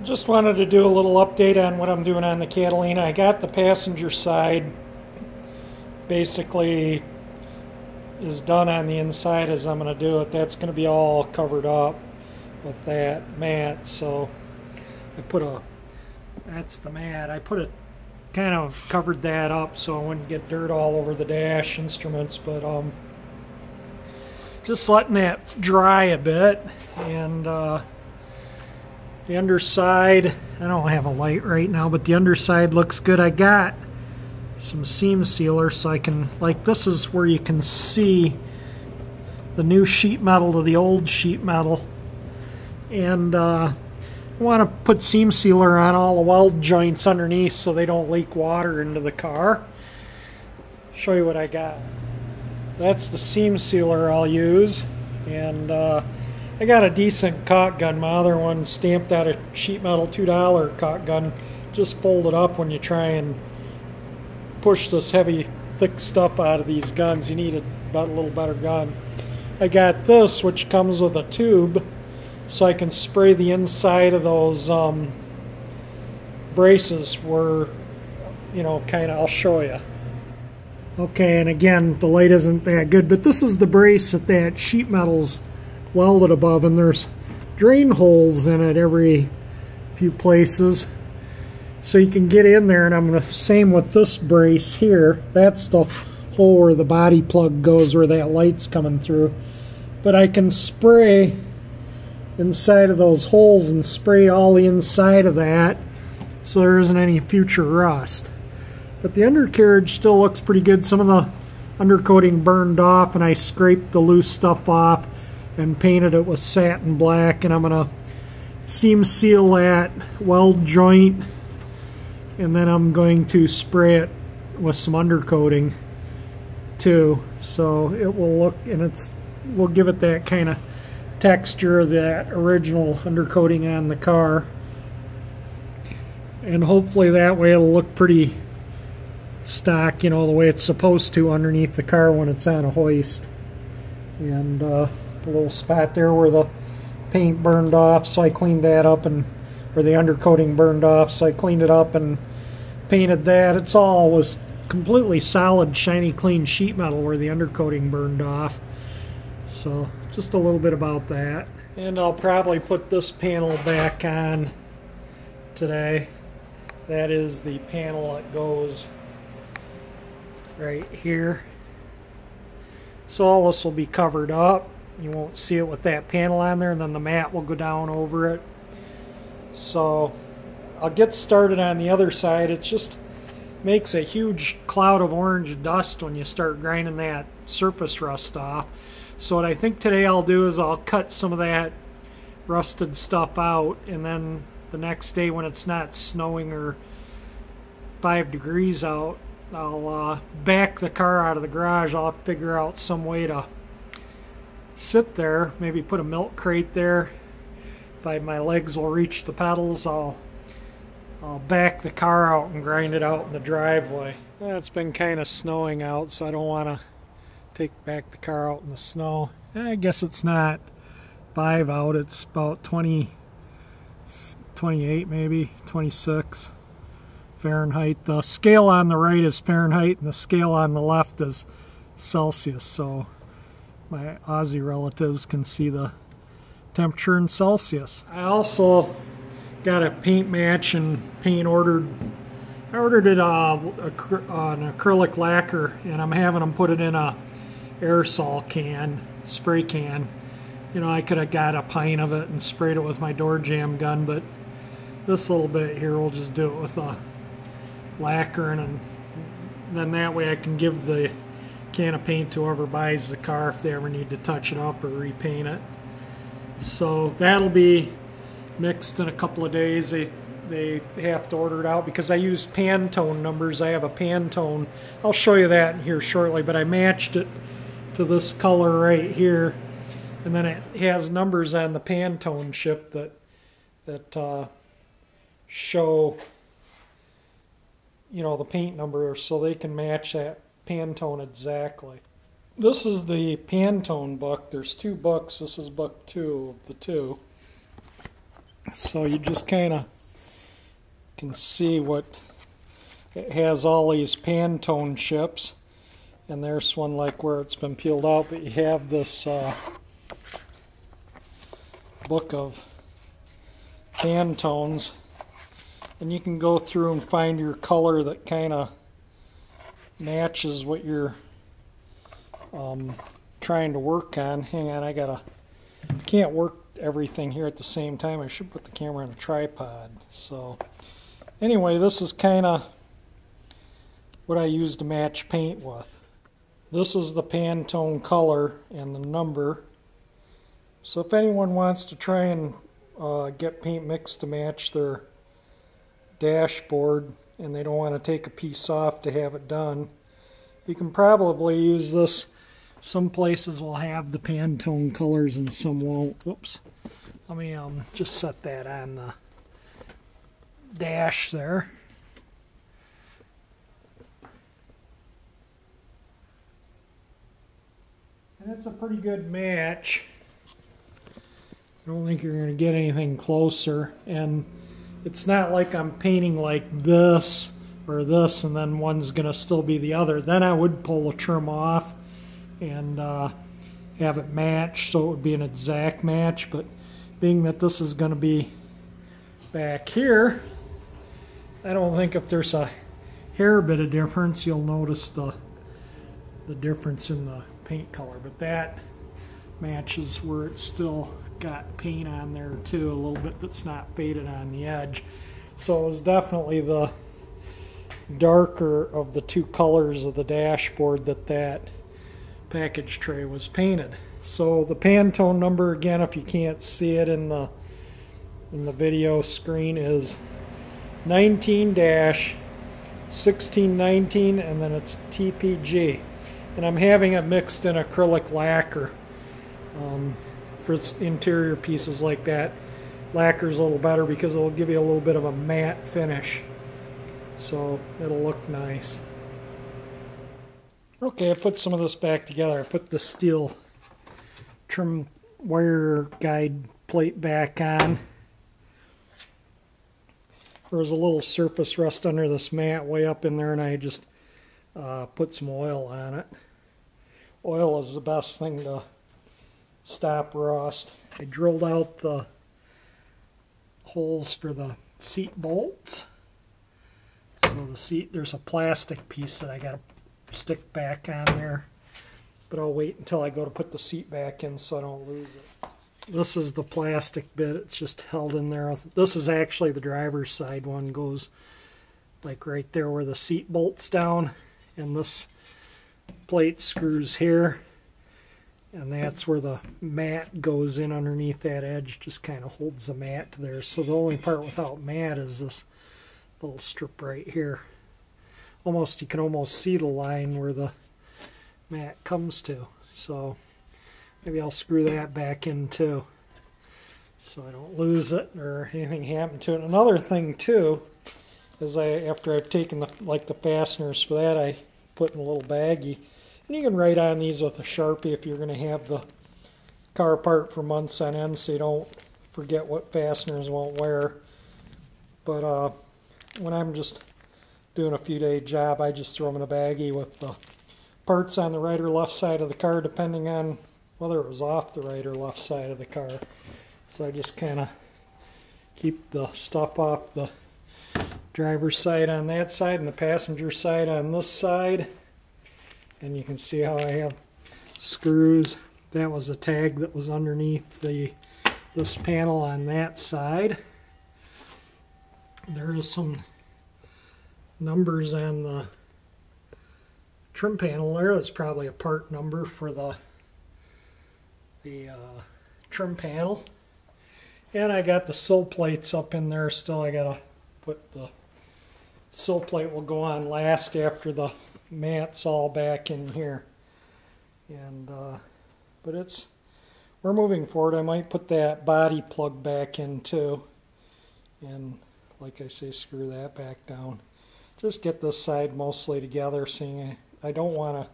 Just wanted to do a little update on what I'm doing on the Catalina. I got the passenger side basically is done on the inside as I'm going to do it. That's going to be all covered up with that mat. So I put that's the mat. I put it, kind of covered that up so I wouldn't get dirt all over the dash instruments, but just letting that dry a bit. And the underside, I don't have a light right now, but the underside looks good. I got some seam sealer so I can, like, this is where you can see the new sheet metal to the old sheet metal. And I want to put seam sealer on all the weld joints underneath so they don't leak water into the car. Show you what I got. That's the seam sealer I'll use. And I got a decent caulk gun. My other one stamped out of sheet metal $2 caulk gun. Just fold it up when you try and push this heavy, thick stuff out of these guns. You need a little better gun. I got this, which comes with a tube, so I can spray the inside of those braces where, you know, kind of, I'll show you. Okay, and again, the light isn't that good, but this is the brace that sheet metal's welded above, and there's drain holes in it every few places. So you can get in there, and I'm going to, same with this brace here. That's the hole where the body plug goes, where that light's coming through. But I can spray inside of those holes and spray all the inside of that so there isn't any future rust. But the undercarriage still looks pretty good. Some of the undercoating burned off, and I scraped the loose stuff off and painted it with satin black. And I'm going to seam seal that weld joint, and then I'm going to spray it with some undercoating too, so it will look, and we'll give it that kind of texture of that original undercoating on the car, and hopefully that way it'll look pretty stock, you know, the way it's supposed to underneath the car when it's on a hoist. And a little spot there where the paint burned off, so I cleaned that up, and where the undercoating burned off, so I cleaned it up and painted that. It's all was completely solid, shiny, clean sheet metal where the undercoating burned off. So just a little bit about that. And I'll probably put this panel back on today. That is the panel that goes right here. So all this will be covered up. You won't see it with that panel on there, and then the mat will go down over it. So I'll get started on the other side. It just makes a huge cloud of orange dust when you start grinding that surface rust off. So what I think today I'll do is I'll cut some of that rusted stuff out, and then the next day when it's not snowing or 5 degrees out, I'll back the car out of the garage. I'll figure out some way to sit there, maybe put a milk crate there. If my legs will reach the pedals, I'll back the car out and grind it out in the driveway. It's been kind of snowing out, so I don't want to take back the car out in the snow. I guess it's not 5 out, it's about 20, 28 maybe, 26 Fahrenheit. The scale on the right is Fahrenheit, and the scale on the left is Celsius, so my Aussie relatives can see the temperature in Celsius. I also got a paint match and paint ordered. I ordered it an acrylic lacquer, and I'm having them put it in a aerosol can, spray can. You know, I could have got a pint of it and sprayed it with my door jamb gun, but this little bit here we'll just do it with a lacquer, and then that way I can give the can of paint to whoever buys the car if they ever need to touch it up or repaint it. So that'll be mixed in a couple of days. They have to order it out because I use Pantone numbers. I have a Pantone. I'll show you that here shortly, but I matched it to this color right here, and then it has numbers on the Pantone chip that show, you know, the paint number, so they can match that Pantone exactly. This is the Pantone book. There's 2 books. This is book 2 of the 2. So you just kind of You can see what it has, all these Pantone chips, and there's one like where it's been peeled out, but you have this book of Pantones, and you can go through and find your color that kind of matches what you're trying to work on. Hang on, can't work everything here at the same time. I should put the camera on a tripod. So anyway, this is kind of what I use to match paint with. This is the Pantone color and the number. So if anyone wants to try and get paint mix to match their dashboard and they don't want to take a piece off to have it done, you can probably use this. Some places will have the Pantone colors and some won't. Whoops. Let me just set that on the dash there. And it's a pretty good match. I don't think you're going to get anything closer. And it's not like I'm painting like this or this and then one's going to still be the other. Then I would pull the trim off and have it match so it would be an exact match. But being that this is going to be back here, I don't think if there's a hair bit of difference you'll notice the difference in the paint color. But that matches where it's still got paint on there too, a little bit that's not faded on the edge. So it was definitely the darker of the two colors of the dashboard that package tray was painted. So the Pantone number, again, if you can't see it in the video screen, is 19-1619, and then it's TPG. And I'm having it mixed in acrylic lacquer. For interior pieces like that, lacquer's a little better because it'll give you a little bit of a matte finish. So it'll look nice. Okay, I put some of this back together. I put the steel trim wire guide plate back on. There was a little surface rust under this mat way up in there, and I just put some oil on it. Oil is the best thing to stop rust. I drilled out the holes for the seat bolts. So the seat, there's a plastic piece that I got to stick back on there, but I'll wait until I go to put the seat back in so I don't lose it. This is the plastic bit, it's just held in there. This is actually the driver's side one, goes like right there where the seat bolts down, and this plate screws here, and that's where the mat goes in underneath that edge, just kind of holds the mat to there. So the only part without mat is this little strip right here. Almost, you can almost see the line where the mat comes to. So maybe I'll screw that back in too, so I don't lose it or anything happen to it. Another thing too is after I've taken the fasteners for that, I put in a little baggie, and you can write on these with a Sharpie if you're going to have the car apart for months on end, so you don't forget what fasteners won't wear. But when I'm just doing a few-day job, I just throw them in a baggie with the parts on the right or left side of the car, depending on whether it was off the right or left side of the car. So I just kind of keep the stuff off the driver's side on that side and the passenger side on this side. And you can see how I have screws. That was a tag that was underneath this panel on that side. There is some numbers on the trim panel there. It's probably a part number for the trim panel. And I got the sill plates up in there still. I gotta put the sill plate will go on last after the mat's all back in here. And but we're moving forward. I might put that body plug back in too, and like I say, screw that back down. Just get this side mostly together, seeing I don't want to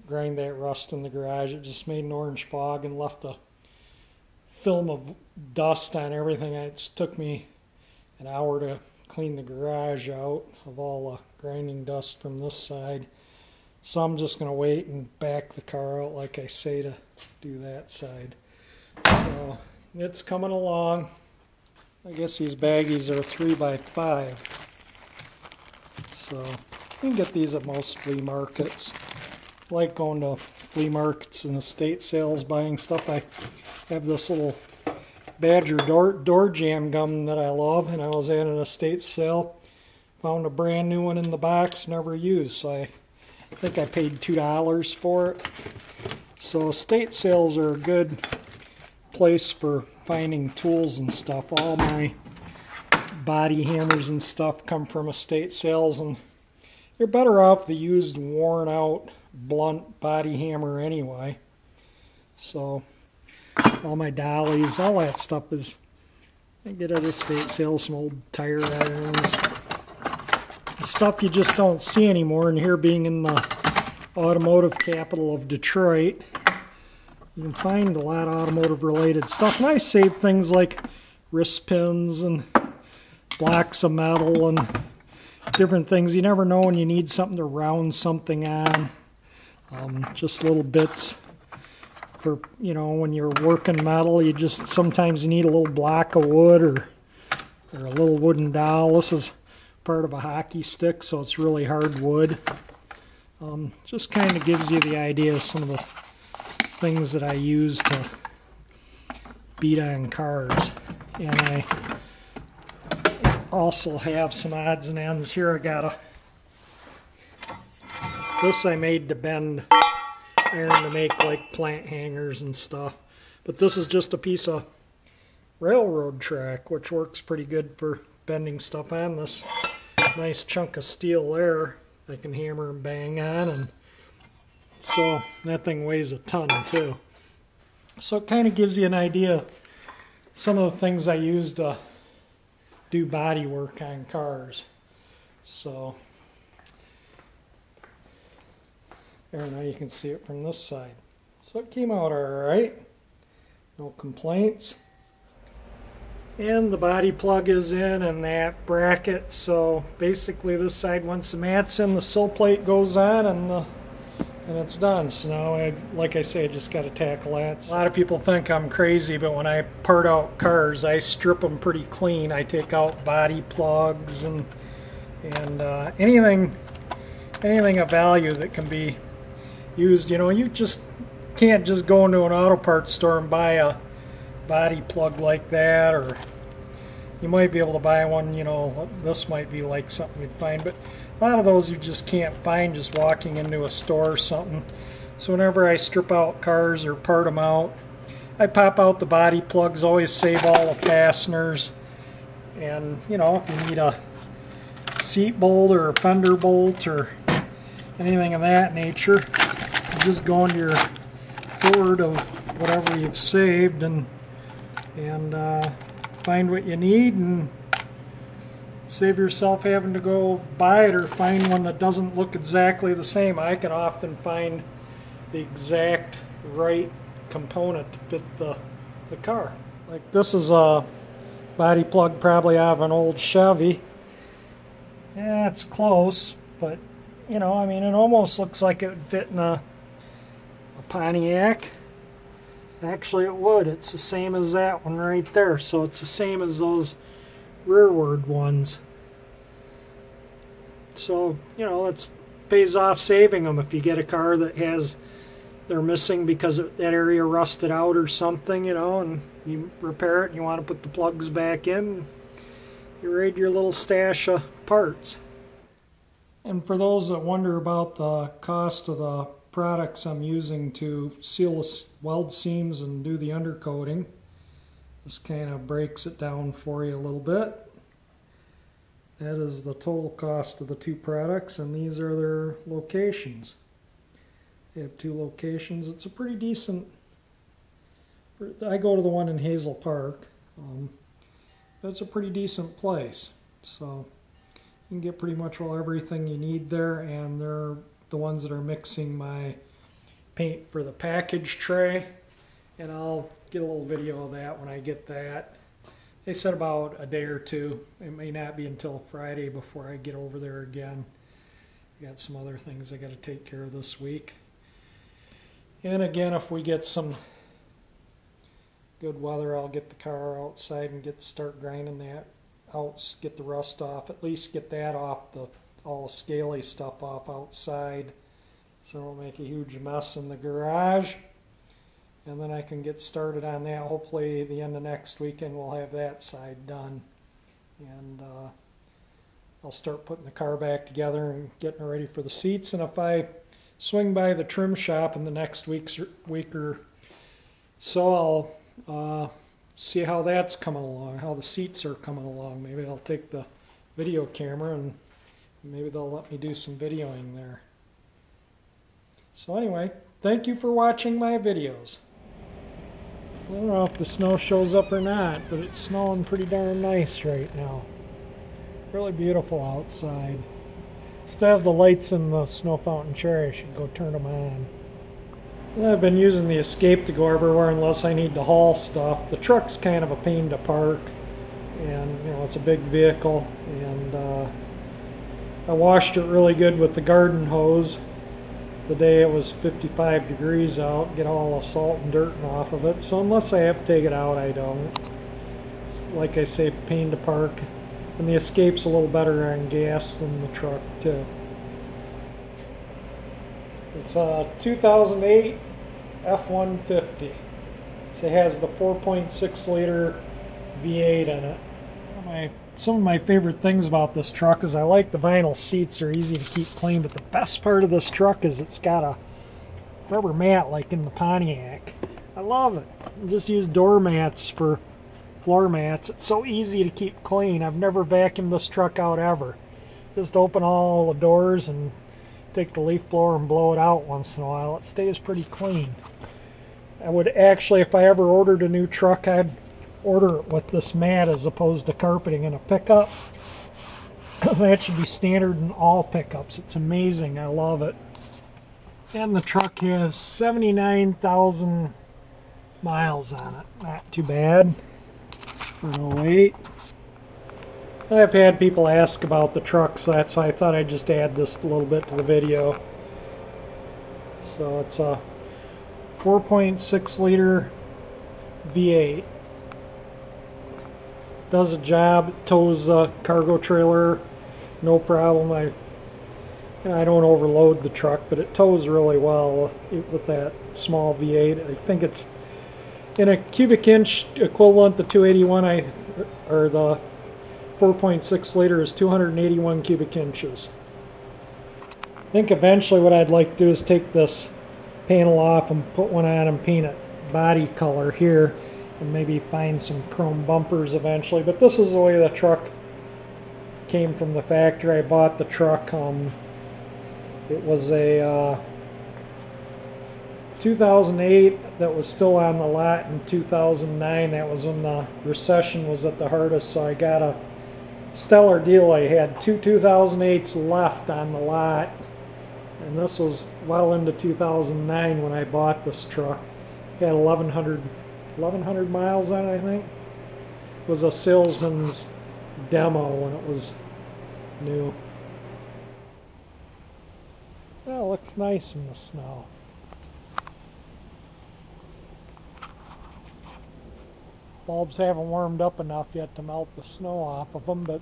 grind that rust in the garage. It just made an orange fog and left a film of dust on everything. It took me an hour to clean the garage out of all the grinding dust from this side. So I'm just going to wait and back the car out like I say to do that side. So it's coming along. I guess these baggies are 3x5. So you can get these at most flea markets. I like going to flea markets and estate sales buying stuff. I have this little Badger door jam gum that I love, and I was at an estate sale, found a brand new one in the box, never used, so I think I paid $2 for it. So estate sales are a good place for finding tools and stuff. All my body hammers and stuff come from estate sales, and you're better off the used, worn out, blunt body hammer anyway. So all my dollies, all that stuff is, I get at estate sales, some old tire irons, stuff you just don't see anymore. And here, being in the automotive capital of Detroit, you can find a lot of automotive related stuff. And I save things like wrist pins and blocks of metal and different things. You never know when you need something to round something on. Just little bits for, you know, when you're working metal, you just sometimes you need a little block of wood or a little wooden dowel. This is part of a hockey stick, so it's really hard wood. Just kind of gives you the idea of some of the things that I use to beat on cars. And I also have some odds and ends here. I got this I made to bend iron to make like plant hangers and stuff. But this is just a piece of railroad track, which works pretty good for bending stuff on. This nice chunk of steel there I can hammer and bang on, and so that thing weighs a ton too. So it kind of gives you an idea of some of the things I use to do body work on cars. So there, now you can see it from this side. So it came out alright, no complaints. And the body plug is in and that bracket, so basically this side, once the mat's in, the sill plate goes on and it's done. So now, like I say, I just got to tackle that. A lot of people think I'm crazy, but when I part out cars, I strip them pretty clean. I take out body plugs and anything of value that can be used. You know, you just can't just go into an auto parts store and buy a body plug like that, or you might be able to buy one, you know, this might be like something you'd find, but a lot of those you just can't find just walking into a store or something. So whenever I strip out cars or part them out, I pop out the body plugs, always save all the fasteners, and you know, if you need a seat bolt or a fender bolt or anything of that nature, you just go into your hoard of whatever you've saved and find what you need and save yourself having to go buy it or find one that doesn't look exactly the same. I can often find the exact right component to fit the car. Like this is a body plug probably out of an old Chevy. Yeah, it's close, but you know, I mean, it almost looks like it would fit in a Pontiac. Actually it would. It's the same as that one right there, so it's the same as those rearward ones. So, you know, it pays off saving them if you get a car that they're missing because that area rusted out or something, you know, and you repair it and you want to put the plugs back in, you raid your little stash of parts. And for those that wonder about the cost of the products I'm using to seal the weld seams and do the undercoating, this kind of breaks it down for you a little bit. That is the total cost of the two products, and these are their locations. They have two locations. It's a pretty decent, I go to the one in Hazel Park. It's a pretty decent place. So you can get pretty much everything you need there, and they're the ones that are mixing my paint for the package tray, and I'll get a little video of that when I get that. They said about a day or two. It may not be until Friday before I get over there again. I got some other things I got to take care of this week. And again, if we get some good weather, I'll get the car outside and start grinding that out, get the rust off, at least get that off, all the scaly stuff off outside, so it won't make a huge mess in the garage. And then I can get started on that. Hopefully the end of next weekend we'll have that side done. And I'll start putting the car back together and getting it ready for the seats. And if I swing by the trim shop in the next week or so, I'll see how that's coming along, how the seats are coming along. Maybe I'll take the video camera and maybe they'll let me do some videoing there. So anyway, thank you for watching my videos. I don't know if the snow shows up or not, but it's snowing pretty darn nice right now. Really beautiful outside. Still have the lights in the snow fountain chair. I should go turn them on. I've been using the Escape to go everywhere unless I need to haul stuff. The truck's kind of a pain to park, and you know, it's a big vehicle, and I washed it really good with the garden hose the day it was 55 degrees out, get all the salt and dirt off of it. So unless I have to take it out, I don't. It's, like I say, pain to park. And the Escape's a little better on gas than the truck too. It's a 2008 F-150. So it has the 4.6 liter V8 in it. Some of my favorite things about this truck is I like the vinyl seats. They're easy to keep clean, but the best part of this truck is it's got a rubber mat like in the Pontiac. I love it. I just use door mats for floor mats. It's so easy to keep clean. I've never vacuumed this truck out ever. Just open all the doors and take the leaf blower and blow it out once in a while. It stays pretty clean. I would actually, if I ever ordered a new truck, I'd order it with this mat as opposed to carpeting in a pickup. That should be standard in all pickups. It's amazing. I love it. And the truck has 79,000 miles on it. Not too bad. Oh, wait. I've had people ask about the truck, so that's why I thought I'd just add this a little bit to the video. So it's a 4.6 liter V8. Does a job, tows the cargo trailer, no problem. I don't overload the truck, but it tows really well with that small V8. I think it's in a cubic inch equivalent. The 281 or the 4.6 liter is 281 cubic inches. I think eventually what I'd like to do is take this panel off and put one on and paint it body color here, and maybe find some chrome bumpers eventually. But this is the way the truck came from the factory. I bought the truck. It was a 2008 that was still on the lot in 2009. That was when the recession was at the hardest, so I got a stellar deal. I had two 2008s left on the lot, and this was well into 2009 when I bought this truck. It had 1,100 miles on it, I think. It was a salesman's demo when it was new. Well, it looks nice in the snow. Bulbs haven't warmed up enough yet to melt the snow off of them, but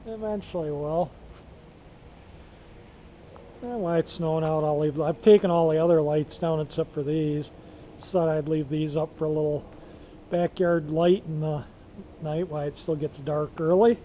eventually will. And while it's snowing out, I've taken all the other lights down except for these. Just thought I'd leave these up for a little backyard light in the night while it still gets dark early.